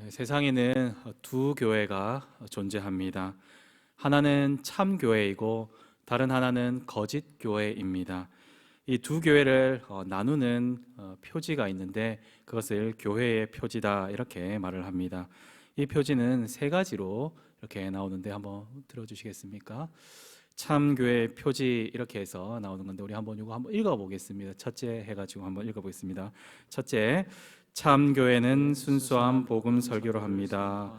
세상에는 두 교회가 존재합니다. 하나는 참 교회이고 다른 하나는 거짓 교회입니다. 이 두 교회를 나누는 표지가 있는데 그것을 교회의 표지다 이렇게 말을 합니다. 이 표지는 세 가지로 이렇게 나오는데 한번 들어주시겠습니까? 참 교회 표지 이렇게 해서 나오는 건데 우리 한번 이거 한번 읽어보겠습니다. 첫째 해가지고 한번 읽어보겠습니다. 첫째, 참 교회는 순수한 복음 설교를 합니다.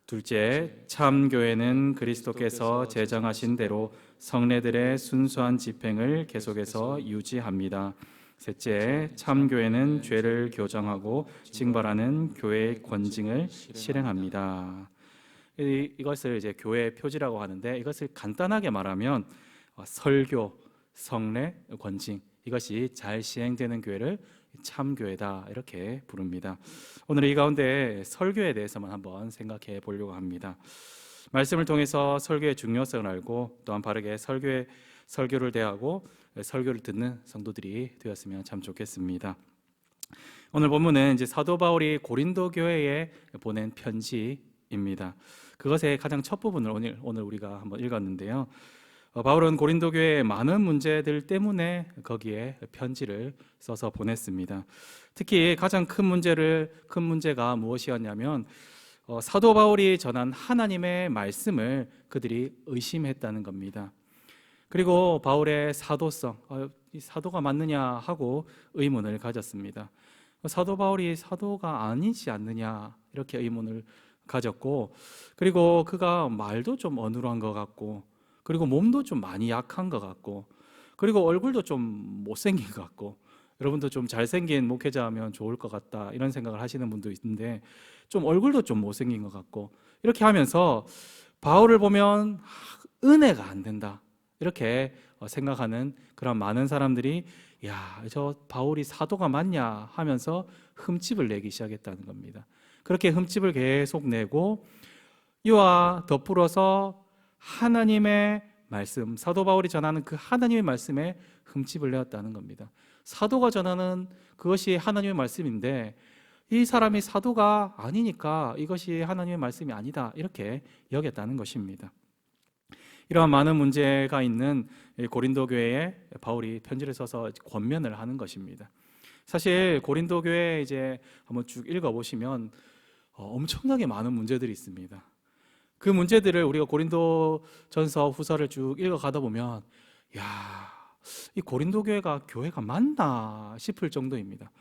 둘째, 참 교회는 그리스도께서 제정하신 대로 성례들의 순수한 집행을 계속해서 유지합니다. 셋째, 참 교회는 죄를 교정하고 징벌하는 교회의 권징을 실행합니다. 이것을 이제 교회의 표지라고 하는데 이것을 간단하게 말하면 설교, 성례, 권징 이것이 잘 시행되는 교회를 참교회다 이렇게 부릅니다. 오늘 이 가운데 설교에 대해서만 한번 생각해 보려고 합니다. 말씀을 통해서 설교의 중요성을 알고 또한 바르게 설교를 대하고 설교를 듣는 성도들이 되었으면 참 좋겠습니다. 오늘 본문은 이제 사도 바울이 고린도 교회에 보낸 편지입니다. 그것의 가장 첫 부분을 오늘 우리가 한번 읽었는데요. 바울은 고린도 교회의 많은 문제들 때문에 거기에 편지를 써서 보냈습니다. 특히 가장 큰 문제가 무엇이었냐면 사도 바울이 전한 하나님의 말씀을 그들이 의심했다는 겁니다. 그리고 바울의 사도성, 이 사도가 맞느냐 하고 의문을 가졌습니다. 사도 바울이 사도가 아니지 않느냐 이렇게 의문을 가졌고, 그리고 그가 말도 좀 어눌한 것 같고, 그리고 몸도 좀 많이 약한 것 같고, 그리고 얼굴도 좀 못생긴 것 같고, 여러분도 좀 잘생긴 목회자면 좋을 것 같다 이런 생각을 하시는 분도 있는데 좀 얼굴도 좀 못생긴 것 같고, 이렇게 하면서 바울을 보면 은혜가 안 된다 이렇게 생각하는 그런 많은 사람들이 야, 저 바울이 사도가 맞냐 하면서 흠집을 내기 시작했다는 겁니다. 그렇게 흠집을 계속 내고 이와 더불어서 하나님의 말씀, 사도 바울이 전하는 그 하나님의 말씀에 흠집을 내었다는 겁니다. 사도가 전하는 그것이 하나님의 말씀인데 이 사람이 사도가 아니니까 이것이 하나님의 말씀이 아니다 이렇게 여겼다는 것입니다. 이러한 많은 문제가 있는 고린도 교회에 바울이 편지를 써서 권면을 하는 것입니다. 사실 고린도 교회 이제 한번 쭉 읽어보시면 엄청나게 많은 문제들이 있습니다. 그 문제들을 우리가 고린도전서 후서를 쭉 읽어가다 보면 이 고린도 교회가 맞나 싶을 정도입니다.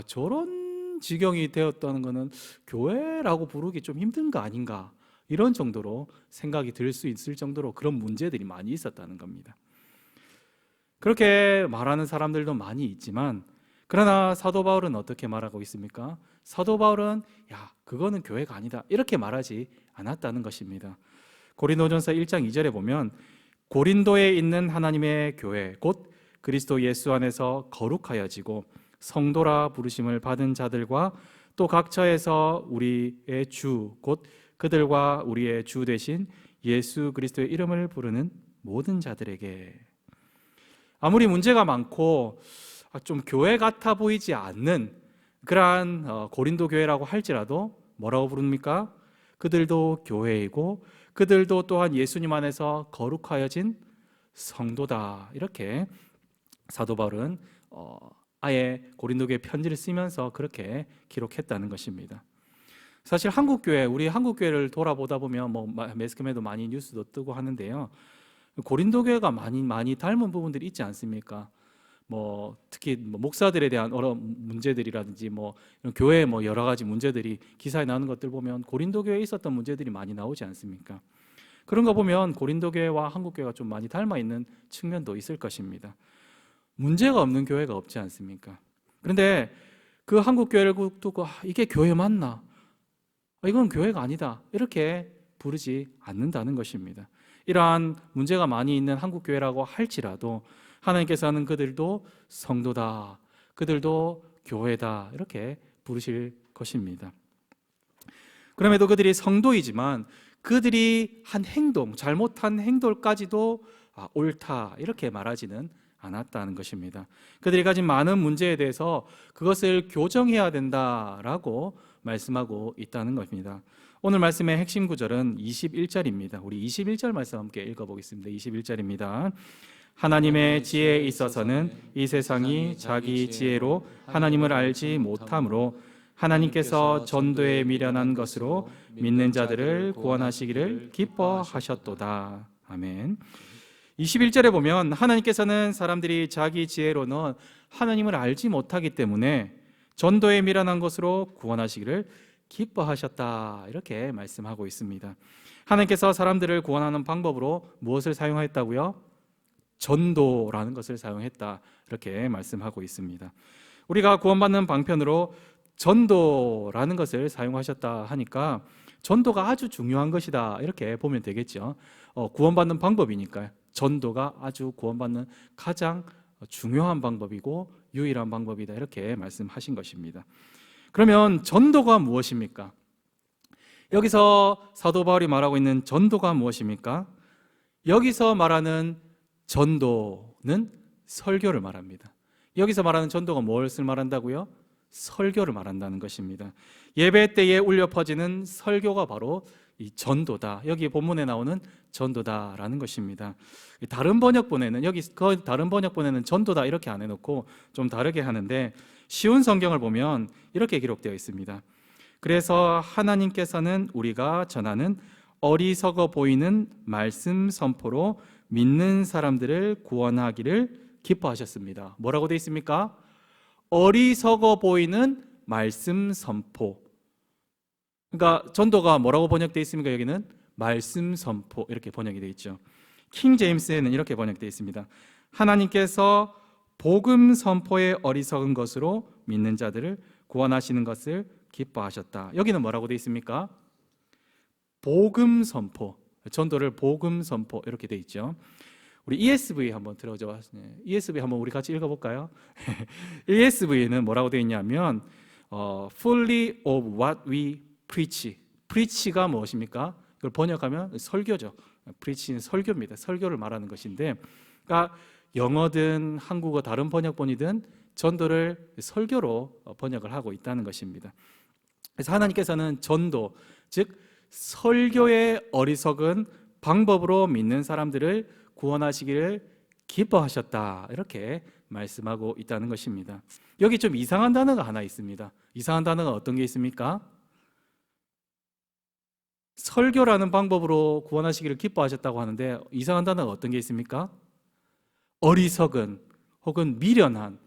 저런 지경이 되었다는 것은 교회라고 부르기 좀 힘든 거 아닌가 이런 정도로 생각이 들 수 있을 정도로 그런 문제들이 많이 있었다는 겁니다. 그렇게 말하는 사람들도 많이 있지만 그러나 사도 바울은 어떻게 말하고 있습니까? 사도 바울은 그거는 교회가 아니다 이렇게 말하지 않았다는 것입니다. 고린도전서 1장 2절에 보면 고린도에 있는 하나님의 교회 곧 그리스도 예수 안에서 거룩하여지고 성도라 부르심을 받은 자들과 또 각처에서 우리의 주 곧 그들과 우리의 주 되신 예수 그리스도의 이름을 부르는 모든 자들에게, 아무리 문제가 많고 좀 교회 같아 보이지 않는 그러한 고린도 교회라고 할지라도 뭐라고 부릅니까? 그들도 교회이고 그들도 또한 예수님 안에서 거룩하여진 성도다 이렇게 사도 바울은 아예 고린도 교회 편지를 쓰면서 그렇게 기록했다는 것입니다. 사실 우리 한국 교회를 돌아보다 보면 매스컴에도 많이 뉴스도 뜨고 하는데요. 고린도 교회가 많이 닮은 부분들이 있지 않습니까? 특히 목사들에 대한 여러 문제들이라든지 이런 교회 여러 가지 문제들이 기사에 나오는 것들 보면 고린도 교회에 있었던 문제들이 많이 나오지 않습니까? 그런 거 보면 고린도 교회와 한국 교회가 좀 많이 닮아 있는 측면도 있을 것입니다. 문제가 없는 교회가 없지 않습니까? 그런데 그 한국 교회를 두고 이게 교회 맞나? 이건 교회가 아니다 이렇게 부르지 않는다는 것입니다. 이러한 문제가 많이 있는 한국 교회라고 할지라도 하나님께서는 그들도 성도다, 그들도 교회다 이렇게 부르실 것입니다. 그럼에도 그들이 성도이지만 그들이 한 행동, 잘못한 행동까지도 옳다 이렇게 말하지는 않았다는 것입니다. 그들이 가진 많은 문제에 대해서 그것을 교정해야 된다라고 말씀하고 있다는 겁니다. 오늘 말씀의 핵심 구절은 21절입니다. 우리 21절 말씀 함께 읽어보겠습니다. 21절입니다. 하나님의 지혜에 있어서는 이 세상이 자기 지혜로 하나님을 알지 못하므로 하나님께서 전도에 미련한 것으로 믿는 자들을 구원하시기를 기뻐하셨도다. 아멘. 21절에 보면 하나님께서는 사람들이 자기 지혜로는 하나님을 알지 못하기 때문에 전도에 미련한 것으로 구원하시기를 기뻐하셨다, 이렇게 말씀하고 있습니다. 하나님께서 사람들을 구원하는 방법으로 무엇을 사용했다고요? 전도라는 것을 사용했다, 이렇게 말씀하고 있습니다. 우리가 구원받는 방편으로 전도라는 것을 사용하셨다 하니까 전도가 아주 중요한 것이다, 이렇게 보면 되겠죠. 구원받는 방법이니까요. 전도가 아주 구원받는 가장 중요한 방법이고 유일한 방법이다, 이렇게 말씀하신 것입니다. 그러면 전도가 무엇입니까? 여기서 사도 바울이 말하고 있는 전도가 무엇입니까? 여기서 말하는 전도는 설교를 말합니다. 여기서 말하는 전도가 무엇을 말한다고요? 설교를 말한다는 것입니다. 예배 때에 울려 퍼지는 설교가 바로 이 전도다. 여기 본문에 나오는 전도다라는 것입니다. 다른 번역본에는 다른 번역본에는 전도다 이렇게 안 해놓고 좀 다르게 하는데, 쉬운 성경을 보면 이렇게 기록되어 있습니다. 그래서 하나님께서는 우리가 전하는 어리석어 보이는 말씀 선포로 믿는 사람들을 구원하기를 기뻐하셨습니다. 뭐라고 되어 있습니까? 어리석어 보이는 말씀 선포. 그러니까 전도가 뭐라고 번역되어 있습니까? 여기는 말씀 선포, 이렇게 번역이 되어 있죠. 킹 제임스에는 이렇게 번역되어 있습니다. 하나님께서 복음 선포의 어리석은 것으로 믿는 자들을 구원하시는 것을 기뻐하셨다. 여기는 뭐라고 되어 있습니까? 복음 선포, 전도를 복음 선포, 이렇게 되어 있죠. 우리 ESV 한번 들어줘. ESV 한번 우리 같이 읽어볼까요? ESV는 뭐라고 되어 있냐면 fully of what we preach. preach가 무엇입니까? 그걸 번역하면 설교죠. preach는 설교입니다. 설교를 말하는 것인데, 그러니까 영어든 한국어 다른 번역본이든 전도를 설교로 번역을 하고 있다는 것입니다. 그래서 하나님께서는 전도, 즉 설교의 어리석은 방법으로 믿는 사람들을 구원하시기를 기뻐하셨다, 이렇게 말씀하고 있다는 것입니다. 여기 좀 이상한 단어가 하나 있습니다. 이상한 단어가 어떤 게 있습니까? 설교라는 방법으로 구원하시기를 기뻐하셨다고 하는데 이상한 단어가 어떤 게 있습니까? 어리석은 혹은 미련한.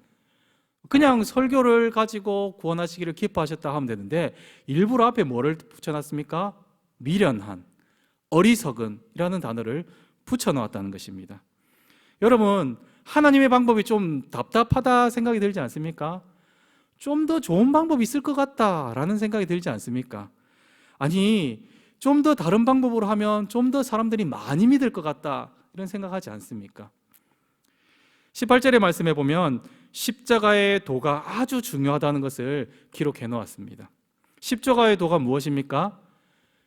그냥 설교를 가지고 구원하시기를 기뻐하셨다 하면 되는데 일부러 앞에 뭐를 붙여놨습니까? 미련한, 어리석은 이라는 단어를 붙여놓았다는 것입니다. 여러분, 하나님의 방법이 좀 답답하다 생각이 들지 않습니까? 좀 더 좋은 방법이 있을 것 같다라는 생각이 들지 않습니까? 아니, 좀 더 다른 방법으로 하면 좀 더 사람들이 많이 믿을 것 같다, 이런 생각하지 않습니까? 18절의 말씀에 보면 십자가의 도가 아주 중요하다는 것을 기록해 놓았습니다. 십자가의 도가 무엇입니까?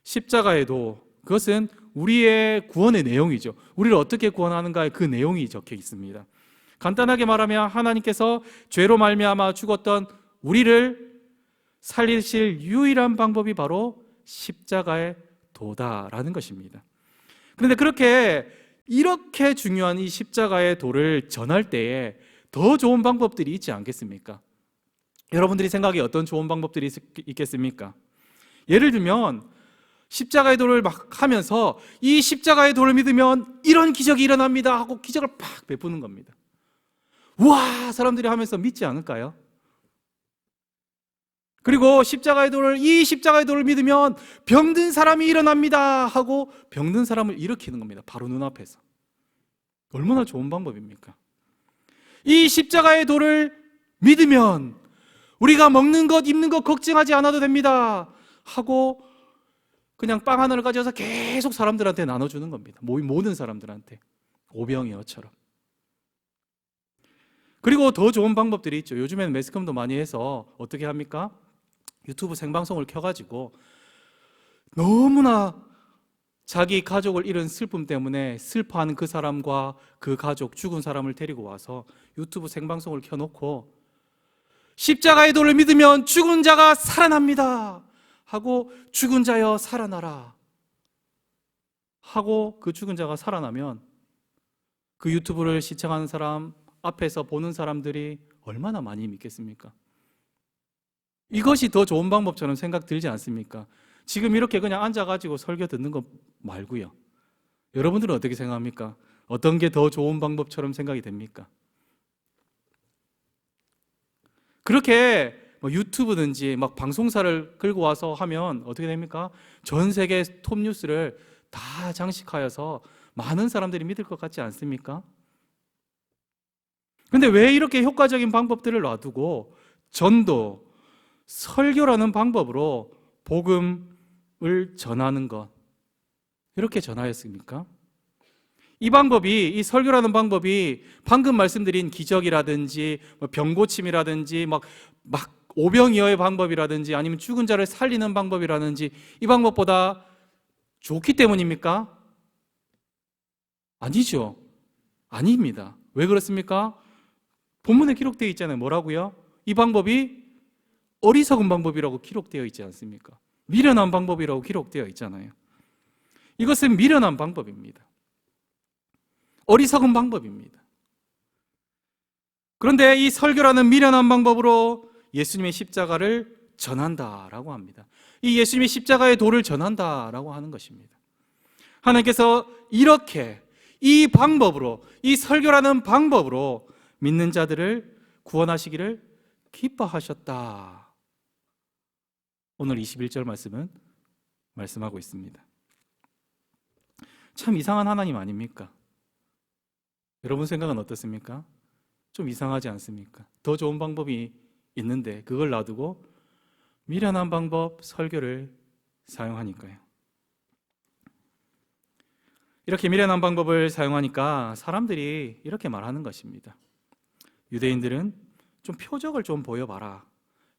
십자가의 도, 그것은 우리의 구원의 내용이죠. 우리를 어떻게 구원하는가의 그 내용이 적혀 있습니다. 간단하게 말하면 하나님께서 죄로 말미암아 죽었던 우리를 살리실 유일한 방법이 바로 십자가의 도다라는 것입니다. 그런데 이렇게 중요한 이 십자가의 도를 전할 때에 더 좋은 방법들이 있지 않겠습니까? 여러분들이 생각에 어떤 좋은 방법들이 있겠습니까? 예를 들면 십자가의 도를 막 하면서 이 십자가의 도를 믿으면 이런 기적이 일어납니다 하고 기적을 팍 베푸는 겁니다. 우와, 사람들이 하면서 믿지 않을까요? 그리고 이 십자가의 도를 믿으면 병든 사람이 일어납니다 하고 병든 사람을 일으키는 겁니다. 바로 눈앞에서. 얼마나 좋은 방법입니까? 이 십자가의 도를 믿으면 우리가 먹는 것, 입는 것 걱정하지 않아도 됩니다 하고 그냥 빵 하나를 가져서 계속 사람들한테 나눠주는 겁니다. 모든 사람들한테. 오병이어처럼. 그리고 더 좋은 방법들이 있죠. 요즘에는 매스컴도 많이 해서 어떻게 합니까? 유튜브 생방송을 켜가지고 너무나 자기 가족을 잃은 슬픔 때문에 슬퍼하는 그 사람과 그 가족, 죽은 사람을 데리고 와서 유튜브 생방송을 켜놓고 십자가의 도를 믿으면 죽은 자가 살아납니다 하고 죽은 자여 살아나라 하고 그 죽은 자가 살아나면 그 유튜브를 시청하는 사람, 앞에서 보는 사람들이 얼마나 많이 믿겠습니까? 이것이 더 좋은 방법처럼 생각 들지 않습니까? 지금 이렇게 그냥 앉아가지고 설교 듣는 거 말고요. 여러분들은 어떻게 생각합니까? 어떤 게 더 좋은 방법처럼 생각이 됩니까? 그렇게 유튜브든지 막 방송사를 끌고 와서 하면 어떻게 됩니까? 전 세계 톱 뉴스를 다 장식하여서 많은 사람들이 믿을 것 같지 않습니까? 근데 왜 이렇게 효과적인 방법들을 놔두고 전도, 설교라는 방법으로 복음을 전하는 것, 이렇게 전하였습니까? 이 방법이, 이 설교라는 방법이 방금 말씀드린 기적이라든지 병 고침이라든지 막 오병이어의 방법이라든지 아니면 죽은 자를 살리는 방법이라든지 이 방법보다 좋기 때문입니까? 아니죠. 아닙니다. 왜 그렇습니까? 본문에 기록되어 있잖아요. 뭐라고요? 이 방법이 어리석은 방법이라고 기록되어 있지 않습니까? 미련한 방법이라고 기록되어 있잖아요. 이것은 미련한 방법입니다. 어리석은 방법입니다. 그런데 이 설교라는 미련한 방법으로 예수님의 십자가를 전한다라고 합니다. 이 예수님의 십자가의 도를 전한다라고 하는 것입니다. 하나님께서 이렇게 이 방법으로, 이 설교라는 방법으로 믿는 자들을 구원하시기를 기뻐하셨다. 오늘 21절 말씀은 말씀하고 있습니다. 참 이상한 하나님 아닙니까? 여러분 생각은 어떻습니까? 좀 이상하지 않습니까? 더 좋은 방법이 있는데 그걸 놔두고 미련한 방법, 설교를 사용하니까요. 이렇게 미련한 방법을 사용하니까 사람들이 이렇게 말하는 것입니다. 유대인들은 좀 표적을 좀 보여봐라.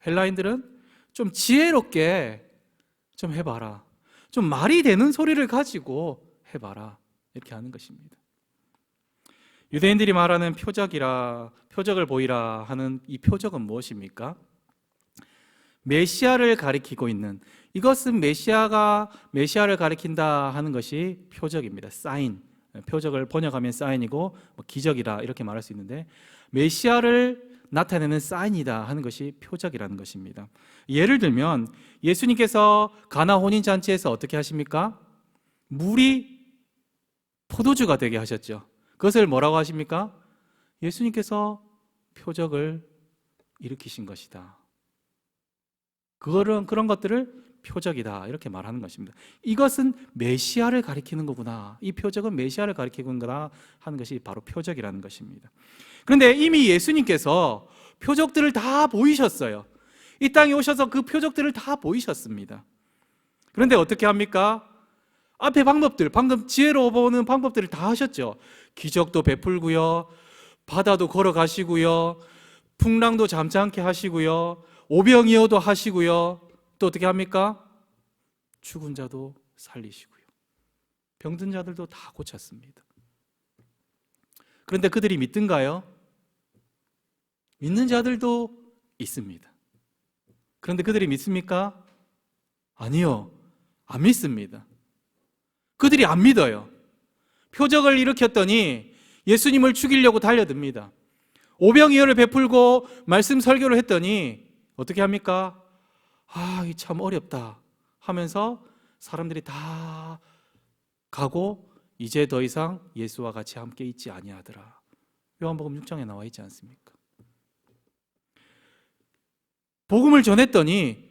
헬라인들은 좀 지혜롭게 좀 해봐라. 좀 말이 되는 소리를 가지고 해봐라. 이렇게 하는 것입니다. 유대인들이 말하는 표적을 보이라 하는 이 표적은 무엇입니까? 메시아를 가리키고 있는, 이것은 메시아를 가리킨다 하는 것이 표적입니다. 사인, 표적을 번역하면 사인이고 기적이다 이렇게 말할 수 있는데 메시아를 나타내는 사인이다 하는 것이 표적이라는 것입니다. 예를 들면 예수님께서 가나 혼인잔치에서 어떻게 하십니까? 물이 포도주가 되게 하셨죠. 그것을 뭐라고 하십니까? 예수님께서 표적을 일으키신 것이다. 그런 것들을 표적이다 이렇게 말하는 것입니다. 이것은 메시아를 가리키는 거구나. 이 표적은 메시아를 가리키는 거다 하는 것이 바로 표적이라는 것입니다. 그런데 이미 예수님께서 표적들을 다 보이셨어요. 이 땅에 오셔서 그 표적들을 다 보이셨습니다. 그런데 어떻게 합니까? 앞에 방법들, 방금 지혜로 보는 방법들을 다 하셨죠. 기적도 베풀고요, 바다도 걸어가시고요, 풍랑도 잠잠케 하시고요, 오병이어도 하시고요, 또 어떻게 합니까? 죽은 자도 살리시고요, 병든 자들도 다 고쳤습니다. 그런데 그들이 믿든가요? 믿는 자들도 있습니다. 그런데 그들이 믿습니까? 아니요, 안 믿습니다. 그들이 안 믿어요. 표적을 일으켰더니 예수님을 죽이려고 달려듭니다. 오병이어를 베풀고 말씀 설교를 했더니 어떻게 합니까? 이 참 어렵다 하면서 사람들이 다 가고 이제 더 이상 예수와 같이 함께 있지 아니하더라. 요한복음 6장에 나와 있지 않습니까? 복음을 전했더니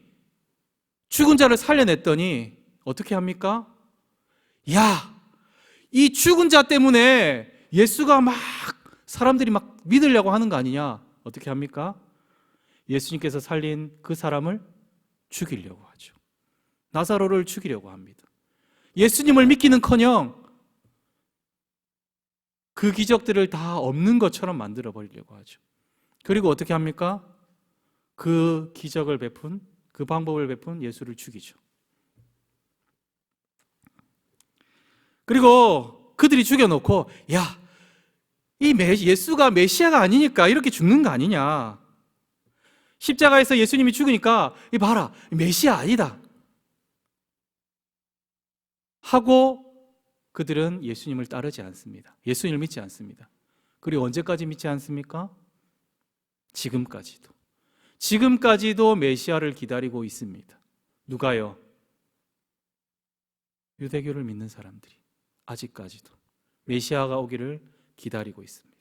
죽은 자를 살려냈더니 어떻게 합니까? 야, 이 죽은 자 때문에 예수가 사람들이 믿으려고 하는 거 아니냐? 어떻게 합니까? 예수님께서 살린 그 사람을 죽이려고 하죠. 나사로를 죽이려고 합니다. 예수님을 믿기는커녕 그 기적들을 다 없는 것처럼 만들어 버리려고 하죠. 그리고 어떻게 합니까? 그 기적을 베푼, 그 방법을 베푼 예수를 죽이죠. 그리고 그들이 죽여놓고 이 예수가 메시아가 아니니까 이렇게 죽는 거 아니냐. 십자가에서 예수님이 죽으니까 이 봐라, 메시아 아니다 하고 그들은 예수님을 따르지 않습니다. 예수님을 믿지 않습니다. 그리고 언제까지 믿지 않습니까? 지금까지도 메시아를 기다리고 있습니다. 누가요? 유대교를 믿는 사람들이 아직까지도 메시아가 오기를 기다리고 있습니다.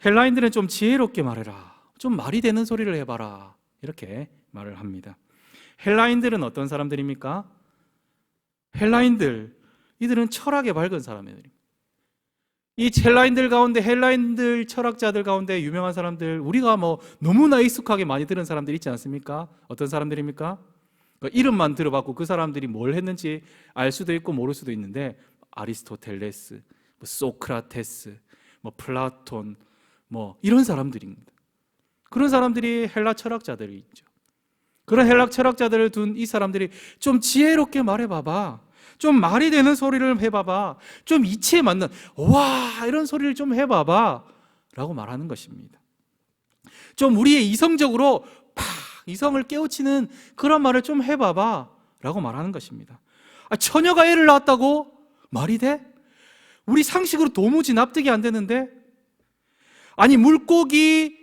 헬라인들은 좀 지혜롭게 말해라, 좀 말이 되는 소리를 해봐라, 이렇게 말을 합니다. 헬라인들은 어떤 사람들입니까? 이들은 철학에 밝은 사람들입니다. 이 헬라인들 가운데, 헬라인들 철학자들 가운데 유명한 사람들, 우리가 너무나 익숙하게 많이 들은 사람들 있지 않습니까? 어떤 사람들입니까? 이름만 들어봤고 그 사람들이 뭘 했는지 알 수도 있고 모를 수도 있는데, 아리스토텔레스, 소크라테스, 플라톤, 이런 사람들입니다. 그런 사람들이 헬라 철학자들이 있죠. 그런 헬라 철학자들을 둔 이 사람들이 좀 지혜롭게 말해봐봐, 좀 말이 되는 소리를 해봐봐, 좀 이치에 맞는 와 이런 소리를 좀 해봐봐 라고 말하는 것입니다. 좀 우리의 이성적으로 이성을 깨우치는 그런 말을 좀 해봐봐 라고 말하는 것입니다. 처녀가 애를 낳았다고? 말이 돼? 우리 상식으로 도무지 납득이 안 되는데? 아니, 물고기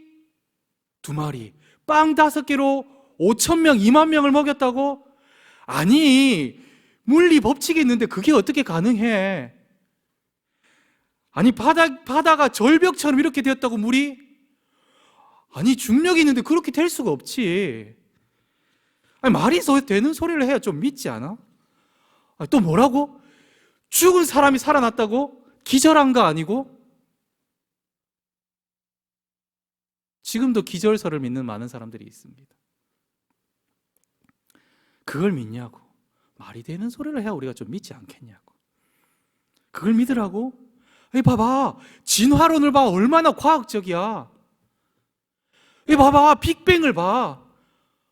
2마리, 빵 5개로 5,000명, 2만 명을 먹였다고? 아니, 물리 법칙이 있는데 그게 어떻게 가능해? 아니, 바다가 절벽처럼 이렇게 되었다고, 물이? 아니, 중력이 있는데 그렇게 될 수가 없지. 아니, 말이 되는 소리를 해야 좀 믿지 않아? 아니, 또 뭐라고? 죽은 사람이 살아났다고? 기절한 거 아니고? 지금도 기절설을 믿는 많은 사람들이 있습니다. 그걸 믿냐고. 말이 되는 소리를 해야 우리가 좀 믿지 않겠냐고. 그걸 믿으라고? 이 봐봐, 진화론을 봐, 얼마나 과학적이야. 이 봐봐, 빅뱅을 봐,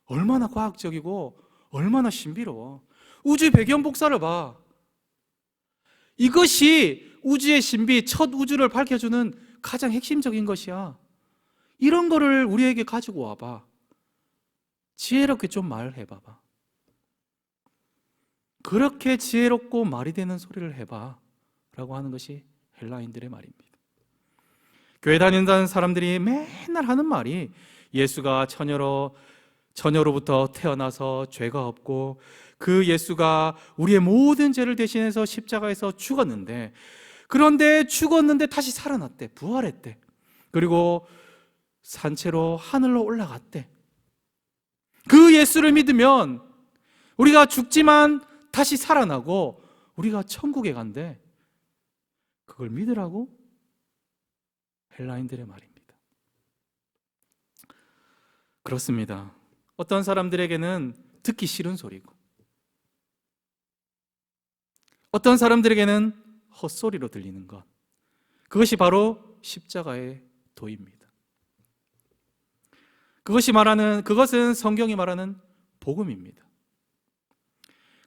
얼마나 과학적이고 얼마나 신비로워. 우주의 배경 복사를 봐. 이것이 우주의 신비, 첫 우주를 밝혀주는 가장 핵심적인 것이야. 이런 거를 우리에게 가지고 와봐. 지혜롭게 좀 말해봐봐. 그렇게 지혜롭고 말이 되는 소리를 해봐 라고 하는 것이 헬라인들의 말입니다. 교회 다닌다는 사람들이 맨날 하는 말이, 예수가 처녀로부터 태어나서 죄가 없고 그 예수가 우리의 모든 죄를 대신해서 십자가에서 죽었는데, 그런데 죽었는데 다시 살아났대, 부활했대. 그리고 산채로 하늘로 올라갔대. 그 예수를 믿으면 우리가 죽지만 다시 살아나고 우리가 천국에 간대. 그걸 믿으라고? 헬라인들의 말입니다. 그렇습니다. 어떤 사람들에게는 듣기 싫은 소리고, 어떤 사람들에게는 헛소리로 들리는 것, 그것이 바로 십자가의 도입니다. 그것은 성경이 말하는 복음입니다.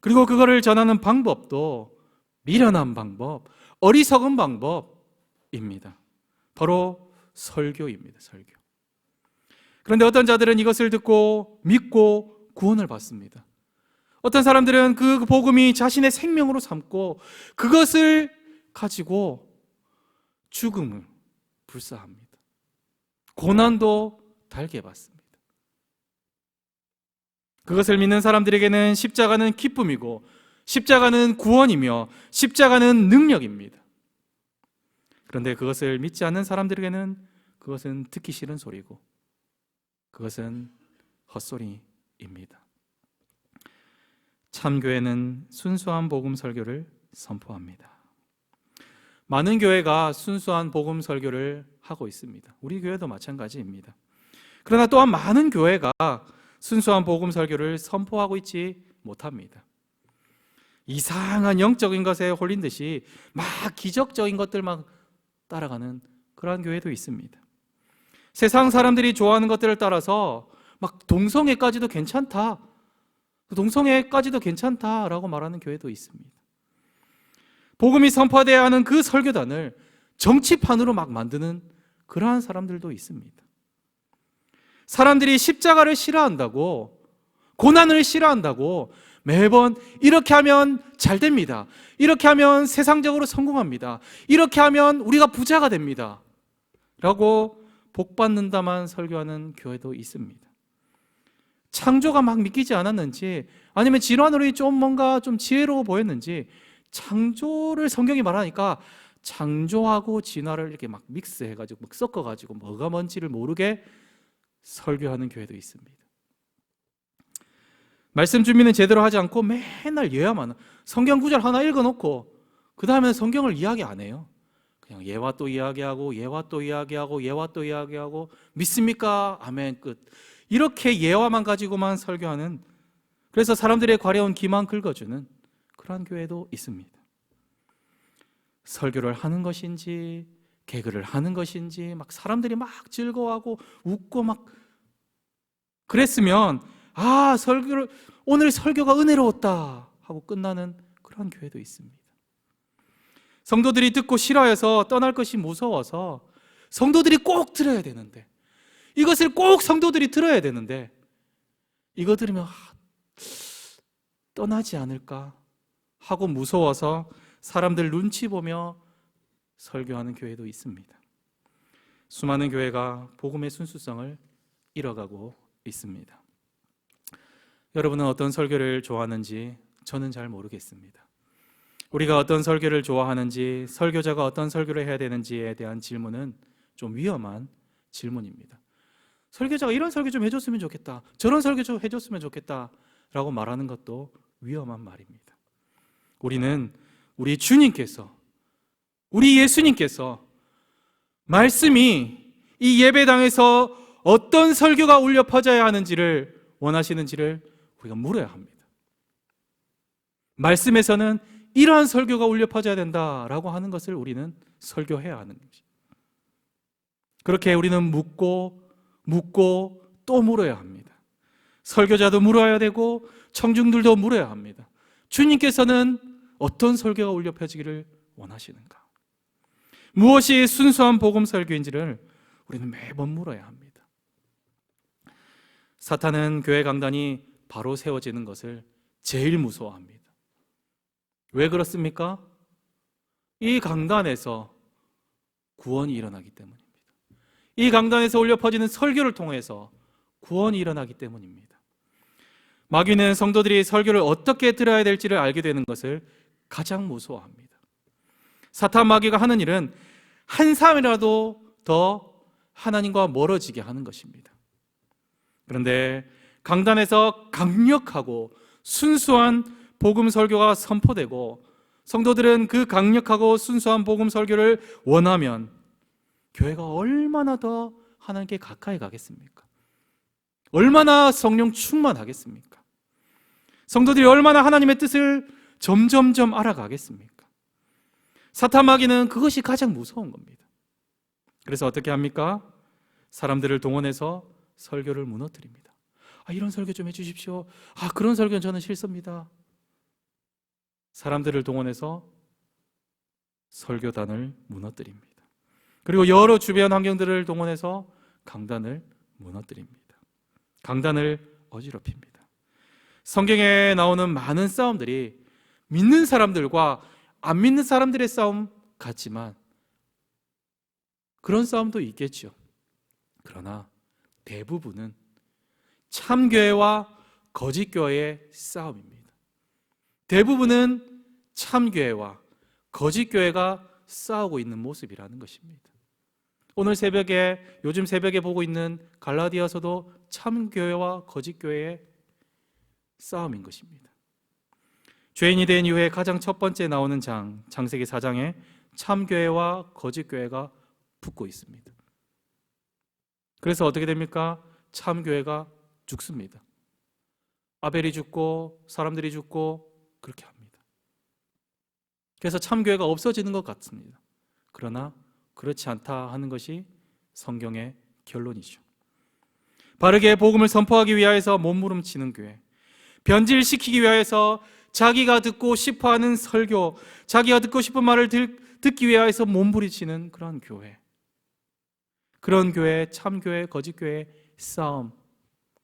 그리고 그거를 전하는 방법도 미련한 방법, 어리석은 방법입니다. 바로 설교입니다. 설교. 그런데 어떤 자들은 이것을 듣고 믿고 구원을 받습니다. 어떤 사람들은 그 복음이 자신의 생명으로 삼고 그것을 가지고 죽음을 불사합니다. 고난도 달게 받습니다. 그것을 믿는 사람들에게는 십자가는 기쁨이고, 십자가는 구원이며, 십자가는 능력입니다. 그런데 그것을 믿지 않는 사람들에게는 그것은 듣기 싫은 소리고, 그것은 헛소리입니다. 참교회는 순수한 복음 설교를 선포합니다. 많은 교회가 순수한 복음 설교를 하고 있습니다. 우리 교회도 마찬가지입니다. 그러나 또한 많은 교회가 순수한 복음 설교를 선포하고 있지 못합니다. 이상한 영적인 것에 홀린 듯이 막 기적적인 것들만 따라가는 그러한 교회도 있습니다. 세상 사람들이 좋아하는 것들을 따라서 막 동성애까지도 괜찮다, 동성애까지도 괜찮다라고 말하는 교회도 있습니다. 복음이 선포되어야 하는 그 설교단을 정치판으로 막 만드는 그러한 사람들도 있습니다. 사람들이 십자가를 싫어한다고, 고난을 싫어한다고 매번 이렇게 하면 잘 됩니다, 이렇게 하면 세상적으로 성공합니다, 이렇게 하면 우리가 부자가 됩니다 라고 복받는다만 설교하는 교회도 있습니다. 창조가 막 믿기지 않았는지, 아니면 진화론이 좀 뭔가 좀 지혜로워 보였는지, 창조를 성경이 말하니까 창조하고 진화를 이렇게 막 믹스해가지고 막 섞어가지고 뭐가 뭔지를 모르게 설교하는 교회도 있습니다. 말씀 준비는 제대로 하지 않고 맨날 예화만, 성경 구절 하나 읽어놓고 그 다음에 성경을 이야기 안 해요. 그냥 예화 또 이야기하고 예화 또 이야기하고 예화 또 이야기하고 믿습니까? 아멘 끝. 이렇게 예화만 가지고만 설교하는, 그래서 사람들의 과려운 기만 긁어주는 그러한 교회도 있습니다. 설교를 하는 것인지 개그를 하는 것인지 막 사람들이 막 즐거워하고 웃고 막 그랬으면 오늘 설교가 은혜로웠다 하고 끝나는 그런 교회도 있습니다. 성도들이 듣고 싫어해서 떠날 것이 무서워서 성도들이 꼭 들어야 되는데, 이것을 꼭 성도들이 들어야 되는데, 이거 들으면 떠나지 않을까 하고 무서워서 사람들 눈치 보며 설교하는 교회도 있습니다. 수많은 교회가 복음의 순수성을 잃어가고 있습니다. 여러분은 어떤 설교를 좋아하는지 저는 잘 모르겠습니다. 우리가 어떤 설교를 좋아하는지, 설교자가 어떤 설교를 해야 되는지에 대한 질문은 좀 위험한 질문입니다. 설교자가 이런 설교 좀 해줬으면 좋겠다, 저런 설교 좀 해줬으면 좋겠다 라고 말하는 것도 위험한 말입니다. 우리는 우리 주님께서, 우리 예수님께서 말씀이 이 예배당에서 어떤 설교가 울려 퍼져야 하는지를 원하시는지를 우리가 물어야 합니다. 말씀에서는 이러한 설교가 울려 퍼져야 된다라고 하는 것을 우리는 설교해야 하는 것입니다. 그렇게 우리는 묻고 또 물어야 합니다. 설교자도 물어야 되고 청중들도 물어야 합니다. 주님께서는 어떤 설교가 울려 퍼지기를 원하시는가? 무엇이 순수한 복음 설교인지를 우리는 매번 물어야 합니다. 사탄은 교회 강단이 바로 세워지는 것을 제일 무서워합니다. 왜 그렇습니까? 이 강단에서 구원이 일어나기 때문입니다. 이 강단에서 울려 퍼지는 설교를 통해서 구원이 일어나기 때문입니다. 마귀는 성도들이 설교를 어떻게 들어야 될지를 알게 되는 것을 가장 무서워합니다. 사탄 마귀가 하는 일은 한 사람이라도 더 하나님과 멀어지게 하는 것입니다. 그런데 강단에서 강력하고 순수한 복음 설교가 선포되고 성도들은 그 강력하고 순수한 복음 설교를 원하면 교회가 얼마나 더 하나님께 가까이 가겠습니까? 얼마나 성령 충만하겠습니까? 성도들이 얼마나 하나님의 뜻을 점점점 알아가겠습니까? 사탄 마귀는 그것이 가장 무서운 겁니다. 그래서 어떻게 합니까? 사람들을 동원해서 설교를 무너뜨립니다. 이런 설교 좀 해주십시오. 그런 설교는 저는 싫습니다. 사람들을 동원해서 설교단을 무너뜨립니다. 그리고 여러 주변 환경들을 동원해서 강단을 무너뜨립니다. 강단을 어지럽힙니다. 성경에 나오는 많은 싸움들이 믿는 사람들과 안 믿는 사람들의 싸움 같지만 그런 싸움도 있겠죠. 그러나 대부분은 참교회와 거짓교회의 싸움입니다. 대부분은 참교회와 거짓교회가 싸우고 있는 모습이라는 것입니다. 오늘 새벽에, 요즘 새벽에 보고 있는 갈라디아서도 참교회와 거짓교회의 싸움인 것입니다. 죄인이 된 이후에 가장 첫 번째 나오는 창세기 4장에 참교회와 거짓교회가 붙고 있습니다. 그래서 어떻게 됩니까? 참교회가 죽습니다. 아벨이 죽고 사람들이 죽고 그렇게 합니다. 그래서 참교회가 없어지는 것 같습니다. 그러나 그렇지 않다 하는 것이 성경의 결론이죠. 바르게 복음을 선포하기 위하여서 몸부림치는 교회, 변질시키기 위하여서 자기가 듣고 싶어하는 설교, 자기가 듣고 싶은 말을 듣기 위하여서 몸부림치는 그런 교회, 그런 교회, 참교회, 거짓교회 싸움,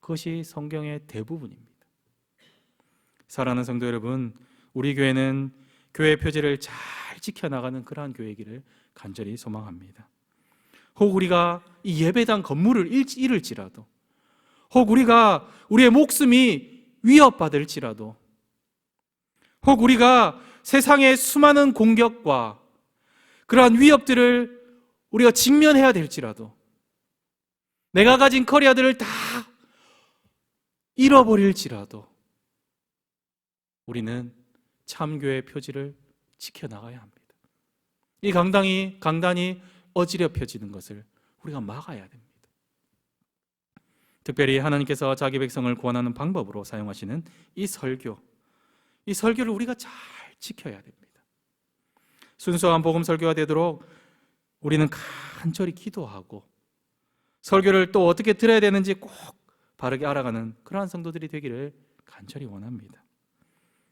그것이 성경의 대부분입니다. 사랑하는 성도 여러분, 우리 교회는 교회 표지를 잘 지켜나가는 그러한 교회이기를 간절히 소망합니다. 혹 우리가 이 예배당 건물을 잃을지라도, 혹 우리가 우리의 목숨이 위협받을지라도, 혹 우리가 세상의 수많은 공격과 그러한 위협들을 우리가 직면해야 될지라도, 내가 가진 커리어들을 다 잃어버릴지라도 우리는 참교회 표지를 지켜나가야 합니다. 이 강단이 어지럽혀지는 것을 우리가 막아야 됩니다. 특별히 하나님께서 자기 백성을 구원하는 방법으로 사용하시는 이 설교를 우리가 잘 지켜야 됩니다. 순수한 복음 설교가 되도록 우리는 간절히 기도하고 설교를 또 어떻게 들어야 되는지 꼭 바르게 알아가는 그러한 성도들이 되기를 간절히 원합니다.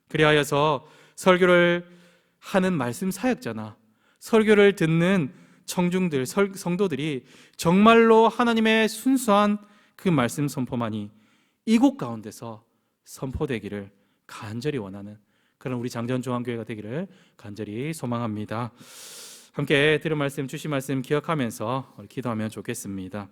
그리하여서 설교를 하는 말씀 사역자나 설교를 듣는 청중들, 성도들이 정말로 하나님의 순수한 그 말씀 선포만이 이곳 가운데서 선포되기를 간절히 원하는 그런 우리 장전중앙교회가 되기를 간절히 소망합니다. 함께 들은 말씀, 주신 말씀 기억하면서 기도하면 좋겠습니다.